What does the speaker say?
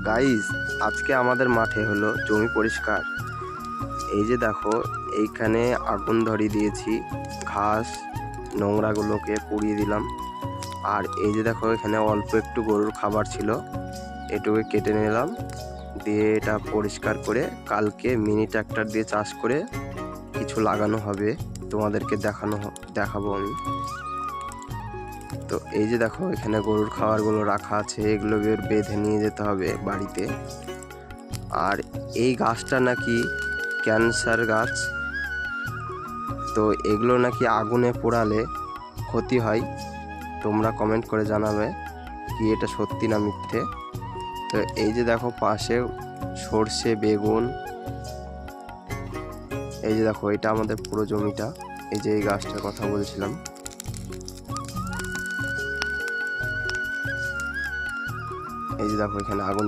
Guys, আজকে আমাদের মাঠে হলো জমি পরিষ্কার। এই যে দেখো, এইখানে আগুন ধরিয়ে দিয়েছি, ঘাস নোংরাগুলোকে পুড়িয়ে দিলাম। আর এই যে দেখো, এখানে অল্প একটু গরুর খাবার ছিল, এটুকু কেটে নিলাম, দিয়ে এটা পরিষ্কার করে কালকে মিনি ট্র্যাক্টর দিয়ে চাষ করে কিছু লাগানো হবে, তোমাদেরকে দেখাবো আমি। তো এই যে দেখো, এখানে গরুর খাবারগুলো রাখা আছে, এগুলো বেঁধে নিয়ে যেতে হবে বাড়িতে। আর এই গাছটা নাকি ক্যান্সার গাছ, তো এগুলো নাকি আগুনে পোড়ালে ক্ষতি হয়। তোমরা কমেন্ট করে জানাবে কি এটা সত্যি না মিথ্যে। তো এই যে দেখো, পাশে সর্ষে, বেগুন, এই যে দেখো, এটা আমাদের পুরো জমিটা। এই যে এই গাছটার কথা বলছিলাম, এই যে দেখো, এখানে আগুন